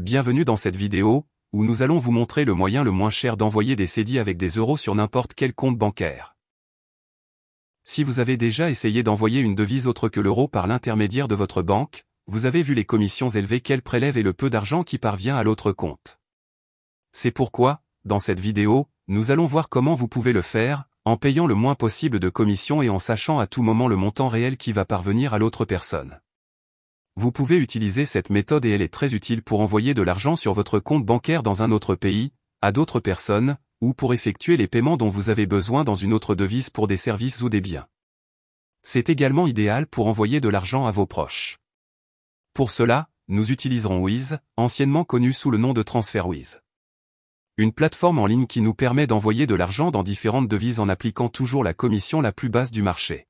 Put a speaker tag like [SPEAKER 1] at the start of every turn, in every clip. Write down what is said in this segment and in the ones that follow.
[SPEAKER 1] bienvenue dans cette vidéo, où nous allons vous montrer le moyen le moins cher d'envoyer des cédis avec des euros sur n'importe quel compte bancaire. Si vous avez déjà essayé d'envoyer une devise autre que l'euro par l'intermédiaire de votre banque, vous avez vu les commissions élevées qu'elle prélève et le peu d'argent qui parvient à l'autre compte. C'est pourquoi, dans cette vidéo, nous allons voir comment vous pouvez le faire, en payant le moins possible de commissions et en sachant à tout moment le montant réel qui va parvenir à l'autre personne. Vous pouvez utiliser cette méthode et elle est très utile pour envoyer de l'argent sur votre compte bancaire dans un autre pays, à d'autres personnes, ou pour effectuer les paiements dont vous avez besoin dans une autre devise pour des services ou des biens. C'est également idéal pour envoyer de l'argent à vos proches. Pour cela, nous utiliserons Wise, anciennement connu sous le nom de TransferWise. Une plateforme en ligne qui nous permet d'envoyer de l'argent dans différentes devises en appliquant toujours la commission la plus basse du marché.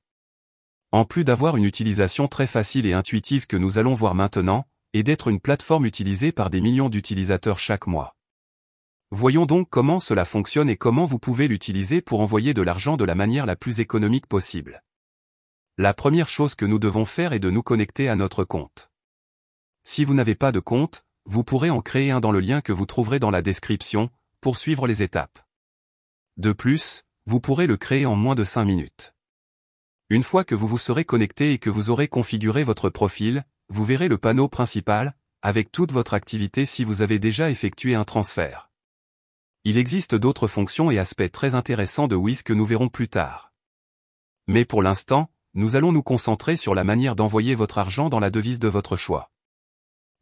[SPEAKER 1] En plus d'avoir une utilisation très facile et intuitive que nous allons voir maintenant, et d'être une plateforme utilisée par des millions d'utilisateurs chaque mois. Voyons donc comment cela fonctionne et comment vous pouvez l'utiliser pour envoyer de l'argent de la manière la plus économique possible. La première chose que nous devons faire est de nous connecter à notre compte. Si vous n'avez pas de compte, vous pourrez en créer un dans le lien que vous trouverez dans la description, pour suivre les étapes. De plus, vous pourrez le créer en moins de 5 minutes. Une fois que vous vous serez connecté et que vous aurez configuré votre profil, vous verrez le panneau principal, avec toute votre activité si vous avez déjà effectué un transfert. Il existe d'autres fonctions et aspects très intéressants de Wise que nous verrons plus tard. Mais pour l'instant, nous allons nous concentrer sur la manière d'envoyer votre argent dans la devise de votre choix.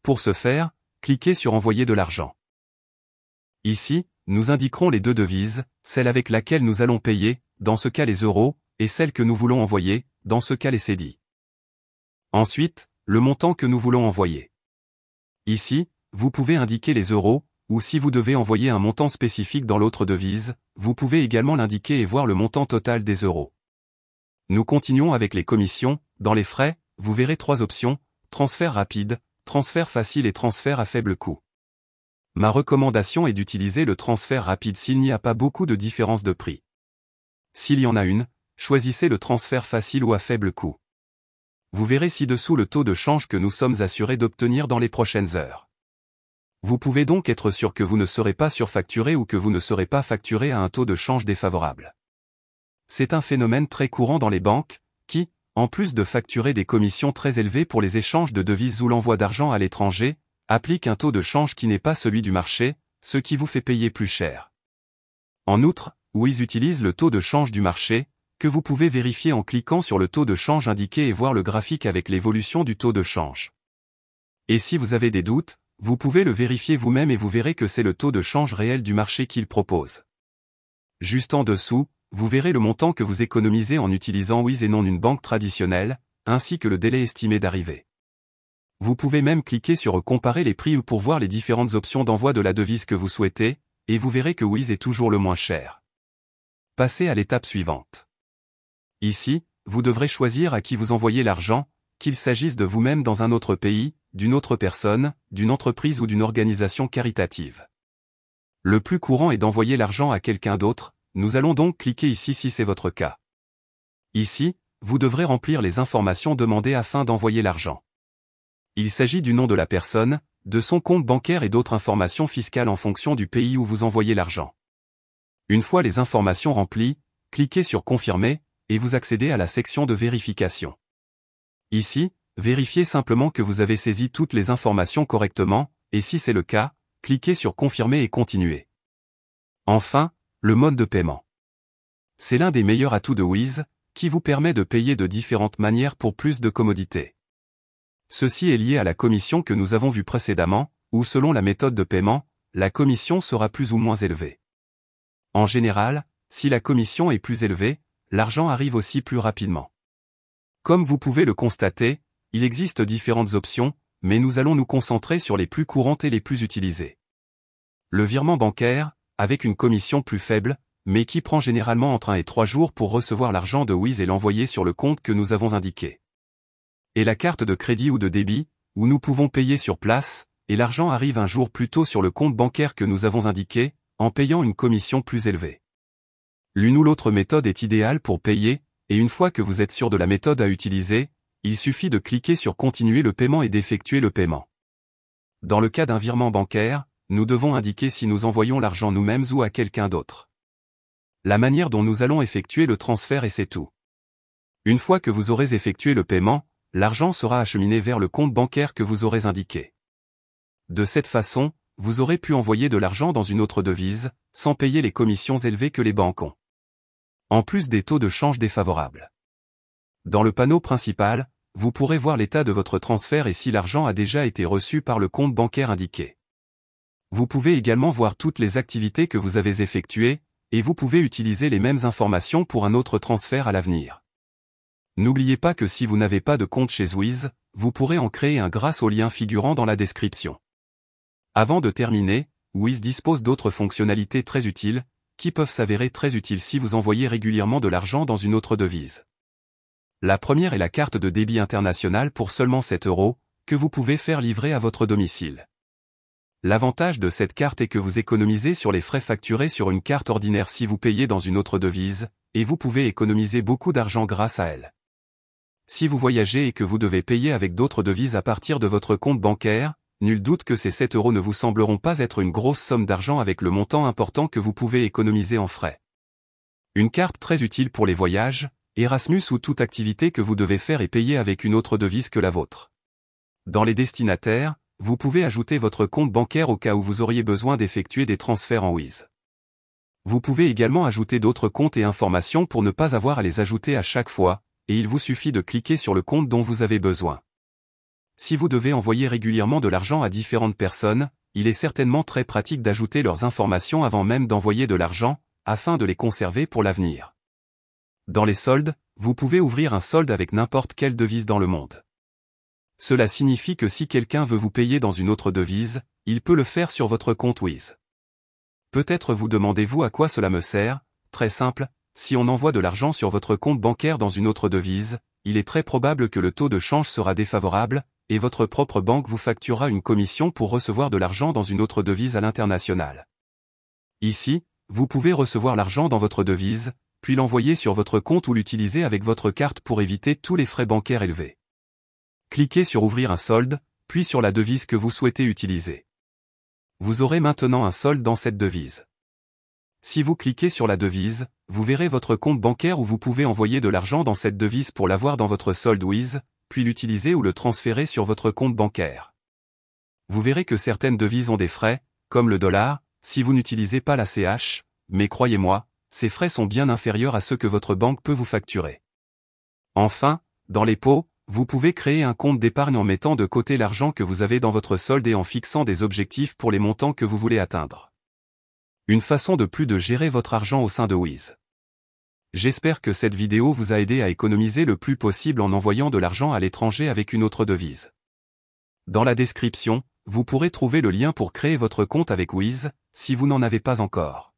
[SPEAKER 1] Pour ce faire, cliquez sur Envoyer de l'argent. Ici, nous indiquerons les deux devises, celle avec laquelle nous allons payer, dans ce cas les euros, et celle que nous voulons envoyer, dans ce cas les cédis. Ensuite, le montant que nous voulons envoyer. Ici, vous pouvez indiquer les euros, ou si vous devez envoyer un montant spécifique dans l'autre devise, vous pouvez également l'indiquer et voir le montant total des euros. Nous continuons avec les commissions. Dans les frais, vous verrez 3 options, transfert rapide, transfert facile et transfert à faible coût. Ma recommandation est d'utiliser le transfert rapide s'il n'y a pas beaucoup de différence de prix. S'il y en a une, choisissez le transfert facile ou à faible coût. Vous verrez ci-dessous le taux de change que nous sommes assurés d'obtenir dans les prochaines heures. Vous pouvez donc être sûr que vous ne serez pas surfacturé ou que vous ne serez pas facturé à un taux de change défavorable. C'est un phénomène très courant dans les banques, qui, en plus de facturer des commissions très élevées pour les échanges de devises ou l'envoi d'argent à l'étranger, applique un taux de change qui n'est pas celui du marché, ce qui vous fait payer plus cher. En outre, Wise utilise le taux de change du marché, que vous pouvez vérifier en cliquant sur le taux de change indiqué et voir le graphique avec l'évolution du taux de change. Et si vous avez des doutes, vous pouvez le vérifier vous-même et vous verrez que c'est le taux de change réel du marché qu'il propose. Juste en dessous, vous verrez le montant que vous économisez en utilisant Wise et non une banque traditionnelle, ainsi que le délai estimé d'arrivée. Vous pouvez même cliquer sur Comparer les prix ou pour voir les différentes options d'envoi de la devise que vous souhaitez, et vous verrez que Wise est toujours le moins cher. Passez à l'étape suivante. Ici, vous devrez choisir à qui vous envoyez l'argent, qu'il s'agisse de vous-même dans un autre pays, d'une autre personne, d'une entreprise ou d'une organisation caritative. Le plus courant est d'envoyer l'argent à quelqu'un d'autre, nous allons donc cliquer ici si c'est votre cas. Ici, vous devrez remplir les informations demandées afin d'envoyer l'argent. Il s'agit du nom de la personne, de son compte bancaire et d'autres informations fiscales en fonction du pays où vous envoyez l'argent. Une fois les informations remplies, cliquez sur Confirmer, et vous accédez à la section de vérification. Ici, vérifiez simplement que vous avez saisi toutes les informations correctement, et si c'est le cas, cliquez sur Confirmer et Continuer. Enfin, le mode de paiement. C'est l'un des meilleurs atouts de Wise, qui vous permet de payer de différentes manières pour plus de commodité. Ceci est lié à la commission que nous avons vue précédemment, où selon la méthode de paiement, la commission sera plus ou moins élevée. En général, si la commission est plus élevée, l'argent arrive aussi plus rapidement. Comme vous pouvez le constater, il existe différentes options, mais nous allons nous concentrer sur les plus courantes et les plus utilisées. Le virement bancaire, avec une commission plus faible, mais qui prend généralement entre 1 et 3 jours pour recevoir l'argent de Wise et l'envoyer sur le compte que nous avons indiqué. Et la carte de crédit ou de débit, où nous pouvons payer sur place, et l'argent arrive un jour plus tôt sur le compte bancaire que nous avons indiqué, en payant une commission plus élevée. L'une ou l'autre méthode est idéale pour payer, et une fois que vous êtes sûr de la méthode à utiliser, il suffit de cliquer sur Continuer le paiement et d'effectuer le paiement. Dans le cas d'un virement bancaire, nous devons indiquer si nous envoyons l'argent nous-mêmes ou à quelqu'un d'autre. La manière dont nous allons effectuer le transfert et c'est tout. Une fois que vous aurez effectué le paiement, l'argent sera acheminé vers le compte bancaire que vous aurez indiqué. De cette façon, vous aurez pu envoyer de l'argent dans une autre devise, sans payer les commissions élevées que les banques ont. En plus des taux de change défavorables. Dans le panneau principal, vous pourrez voir l'état de votre transfert et si l'argent a déjà été reçu par le compte bancaire indiqué. Vous pouvez également voir toutes les activités que vous avez effectuées, et vous pouvez utiliser les mêmes informations pour un autre transfert à l'avenir. N'oubliez pas que si vous n'avez pas de compte chez Wiz, vous pourrez en créer un grâce au lien figurant dans la description. Avant de terminer, Wiz dispose d'autres fonctionnalités très utiles, qui peuvent s'avérer très utiles si vous envoyez régulièrement de l'argent dans une autre devise. La première est la carte de débit international pour seulement 7 €, que vous pouvez faire livrer à votre domicile. L'avantage de cette carte est que vous économisez sur les frais facturés sur une carte ordinaire si vous payez dans une autre devise, et vous pouvez économiser beaucoup d'argent grâce à elle. Si vous voyagez et que vous devez payer avec d'autres devises à partir de votre compte bancaire, nul doute que ces 7 € ne vous sembleront pas être une grosse somme d'argent avec le montant important que vous pouvez économiser en frais. Une carte très utile pour les voyages, Erasmus ou toute activité que vous devez faire et payer avec une autre devise que la vôtre. Dans les destinataires, vous pouvez ajouter votre compte bancaire au cas où vous auriez besoin d'effectuer des transferts en Wiz. Vous pouvez également ajouter d'autres comptes et informations pour ne pas avoir à les ajouter à chaque fois, et il vous suffit de cliquer sur le compte dont vous avez besoin. Si vous devez envoyer régulièrement de l'argent à différentes personnes, il est certainement très pratique d'ajouter leurs informations avant même d'envoyer de l'argent, afin de les conserver pour l'avenir. Dans les soldes, vous pouvez ouvrir un solde avec n'importe quelle devise dans le monde. Cela signifie que si quelqu'un veut vous payer dans une autre devise, il peut le faire sur votre compte Wiz. Peut-être vous demandez-vous à quoi cela me sert? Très simple, si on envoie de l'argent sur votre compte bancaire dans une autre devise, il est très probable que le taux de change sera défavorable, et votre propre banque vous facturera une commission pour recevoir de l'argent dans une autre devise à l'international. Ici, vous pouvez recevoir l'argent dans votre devise, puis l'envoyer sur votre compte ou l'utiliser avec votre carte pour éviter tous les frais bancaires élevés. Cliquez sur Ouvrir un solde, puis sur la devise que vous souhaitez utiliser. Vous aurez maintenant un solde dans cette devise. Si vous cliquez sur la devise, vous verrez votre compte bancaire où vous pouvez envoyer de l'argent dans cette devise pour l'avoir dans votre solde Wiz, puis l'utiliser ou le transférer sur votre compte bancaire. Vous verrez que certaines devises ont des frais, comme le dollar, si vous n'utilisez pas la CH, mais croyez-moi, ces frais sont bien inférieurs à ceux que votre banque peut vous facturer. Enfin, dans les pots, vous pouvez créer un compte d'épargne en mettant de côté l'argent que vous avez dans votre solde et en fixant des objectifs pour les montants que vous voulez atteindre. Une façon de plus de gérer votre argent au sein de Wiz. J'espère que cette vidéo vous a aidé à économiser le plus possible en envoyant de l'argent à l'étranger avec une autre devise. Dans la description, vous pourrez trouver le lien pour créer votre compte avec Wiz, si vous n'en avez pas encore.